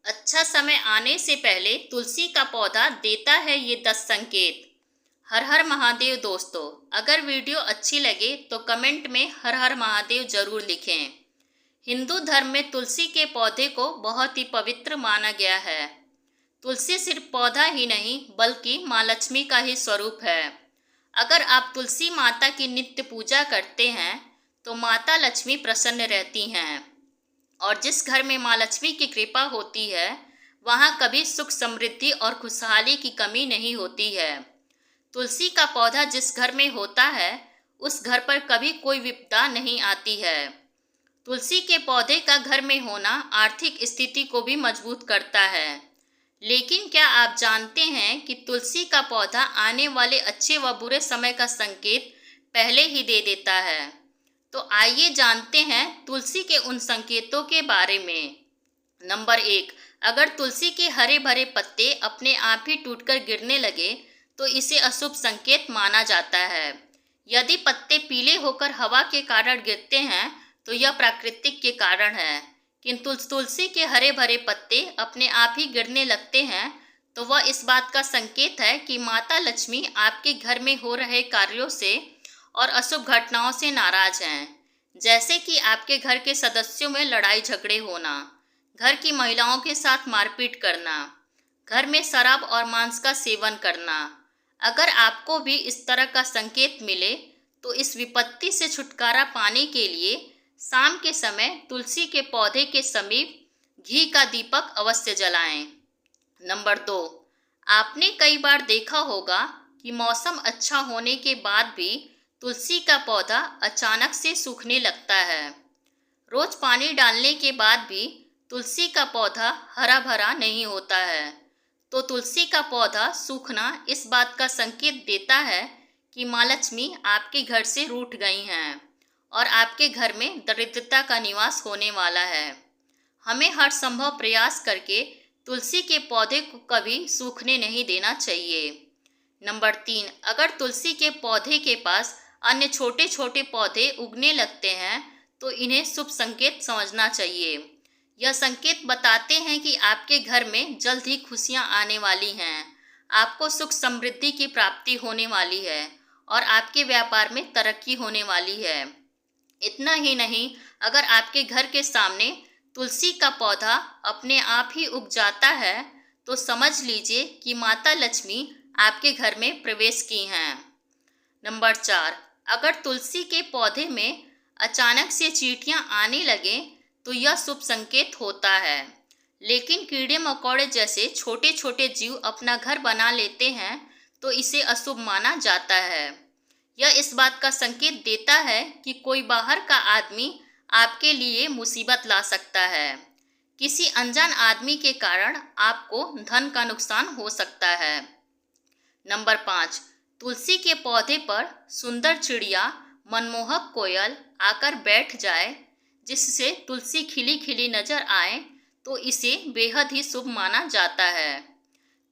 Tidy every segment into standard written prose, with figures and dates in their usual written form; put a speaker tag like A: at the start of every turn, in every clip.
A: अच्छा समय आने से पहले तुलसी का पौधा देता है ये 10 संकेत। हर हर महादेव दोस्तों, अगर वीडियो अच्छी लगे तो कमेंट में हर हर महादेव जरूर लिखें। हिंदू धर्म में तुलसी के पौधे को बहुत ही पवित्र माना गया है। तुलसी सिर्फ पौधा ही नहीं बल्कि माँ लक्ष्मी का ही स्वरूप है। अगर आप तुलसी माता की नित्य पूजा करते हैं तो माता लक्ष्मी प्रसन्न रहती हैं और जिस घर में माँ लक्ष्मी की कृपा होती है वहाँ कभी सुख समृद्धि और खुशहाली की कमी नहीं होती है। तुलसी का पौधा जिस घर में होता है उस घर पर कभी कोई विपदा नहीं आती है। तुलसी के पौधे का घर में होना आर्थिक स्थिति को भी मजबूत करता है। लेकिन क्या आप जानते हैं कि तुलसी का पौधा आने वाले अच्छे व बुरे समय का संकेत पहले ही दे देता है? तो आइए जानते हैं तुलसी के उन संकेतों के बारे में। नंबर 1, अगर तुलसी के हरे भरे पत्ते अपने आप ही टूटकर गिरने लगे तो इसे अशुभ संकेत माना जाता है। यदि पत्ते पीले होकर हवा के कारण गिरते हैं तो यह प्राकृतिक के कारण है, किंतु तुलसी के हरे भरे पत्ते अपने आप ही गिरने लगते हैं तो वह इस बात का संकेत है कि माता लक्ष्मी आपके घर में हो रहे कार्यों से और अशुभ घटनाओं से नाराज हैं, जैसे कि आपके घर के सदस्यों में लड़ाई झगड़े होना, घर की महिलाओं के साथ मारपीट करना, घर में शराब और मांस का सेवन करना। अगर आपको भी इस तरह का संकेत मिले तो इस विपत्ति से छुटकारा पाने के लिए शाम के समय तुलसी के पौधे के समीप घी का दीपक अवश्य जलाएं। नंबर 2, आपने कई बार देखा होगा कि मौसम अच्छा होने के बाद भी तुलसी का पौधा अचानक से सूखने लगता है। रोज पानी डालने के बाद भी तुलसी का पौधा हरा भरा नहीं होता है, तो तुलसी का पौधा सूखना इस बात का संकेत देता है कि माँ लक्ष्मी आपके घर से रूठ गई हैं और आपके घर में दरिद्रता का निवास होने वाला है। हमें हर संभव प्रयास करके तुलसी के पौधे को कभी सूखने नहीं देना चाहिए। नंबर 3, अगर तुलसी के पौधे के पास अन्य छोटे छोटे पौधे उगने लगते हैं तो इन्हें शुभ संकेत समझना चाहिए। यह संकेत बताते हैं कि आपके घर में जल्द ही खुशियां आने वाली हैं, आपको सुख समृद्धि की प्राप्ति होने वाली है और आपके व्यापार में तरक्की होने वाली है। इतना ही नहीं, अगर आपके घर के सामने तुलसी का पौधा अपने आप ही उग जाता है तो समझ लीजिए कि माता लक्ष्मी आपके घर में प्रवेश की हैं। नंबर 4, अगर तुलसी के पौधे में अचानक से चींटियां आने लगे तो यह शुभ संकेत होता है, लेकिन कीड़े मकोड़े जैसे छोटे छोटे जीव अपना घर बना लेते हैं तो इसे अशुभ माना जाता है। यह इस बात का संकेत देता है कि कोई बाहर का आदमी आपके लिए मुसीबत ला सकता है। किसी अनजान आदमी के कारण आपको धन का नुकसान हो सकता है। नंबर 5, तुलसी के पौधे पर सुंदर चिड़िया, मनमोहक कोयल आकर बैठ जाए जिससे तुलसी खिली खिली नजर आए तो इसे बेहद ही शुभ माना जाता है।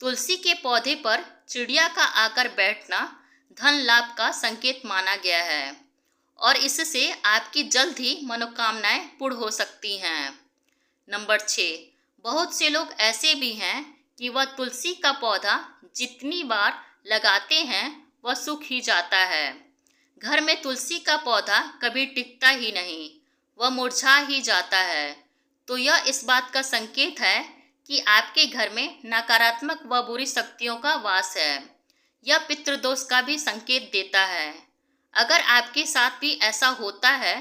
A: तुलसी के पौधे पर चिड़िया का आकर बैठना धन लाभ का संकेत माना गया है और इससे आपकी जल्द ही मनोकामनाएं पूर्ण हो सकती हैं। नंबर 6, बहुत से लोग ऐसे भी हैं कि वह तुलसी का पौधा जितनी बार लगाते हैं वह सूख ही जाता है। घर में तुलसी का पौधा कभी टिकता ही नहीं, वह मुरझा ही जाता है, तो यह इस बात का संकेत है कि आपके घर में नकारात्मक व बुरी शक्तियों का वास है। यह पितृदोष का भी संकेत देता है। अगर आपके साथ भी ऐसा होता है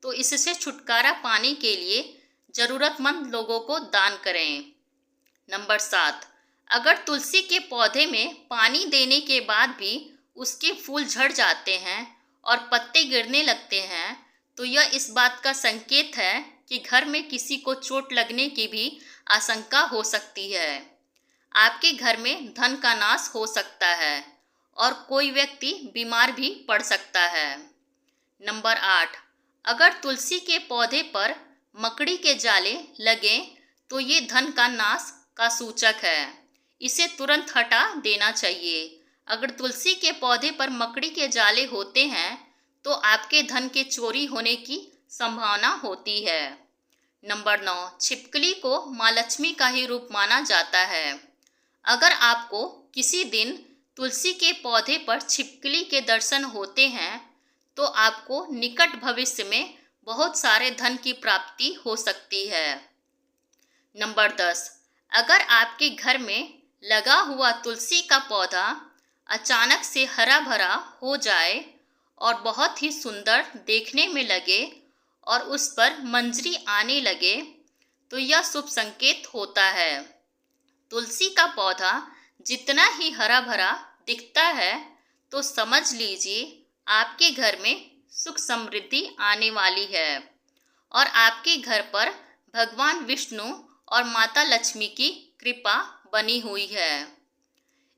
A: तो इससे छुटकारा पाने के लिए जरूरतमंद लोगों को दान करें। नंबर 7, अगर तुलसी के पौधे में पानी देने के बाद भी उसके फूल झड़ जाते हैं और पत्ते गिरने लगते हैं तो यह इस बात का संकेत है कि घर में किसी को चोट लगने की भी आशंका हो सकती है। आपके घर में धन का नाश हो सकता है और कोई व्यक्ति बीमार भी पड़ सकता है। नंबर 8, अगर तुलसी के पौधे पर मकड़ी के जाले लगे तो ये धन का नाश का सूचक है, इसे तुरंत हटा देना चाहिए। अगर तुलसी के पौधे पर मकड़ी के जाले होते हैं तो आपके धन के चोरी होने की संभावना होती है। नंबर 9, छिपकली को माँ लक्ष्मी का ही रूप माना जाता है। अगर आपको किसी दिन तुलसी के पौधे पर छिपकली के दर्शन होते हैं तो आपको निकट भविष्य में बहुत सारे धन की प्राप्ति हो सकती है। नंबर 10, अगर आपके घर में लगा हुआ तुलसी का पौधा अचानक से हरा भरा हो जाए और बहुत ही सुंदर देखने में लगे और उस पर मंजरी आने लगे तो यह शुभ संकेत होता है। तुलसी का पौधा जितना ही हरा भरा दिखता है तो समझ लीजिए आपके घर में सुख समृद्धि आने वाली है और आपके घर पर भगवान विष्णु और माता लक्ष्मी की कृपा बनी हुई है।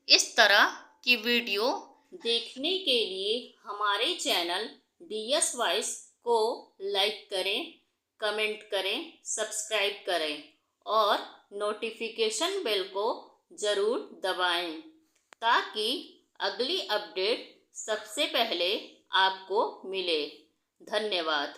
A: इस तरह की वीडियो देखने के लिए हमारे चैनल DS वॉइस को लाइक करें, कमेंट करें, सब्सक्राइब करें और नोटिफिकेशन बेल को ज़रूर दबाएं ताकि अगली अपडेट सबसे पहले आपको मिले। धन्यवाद।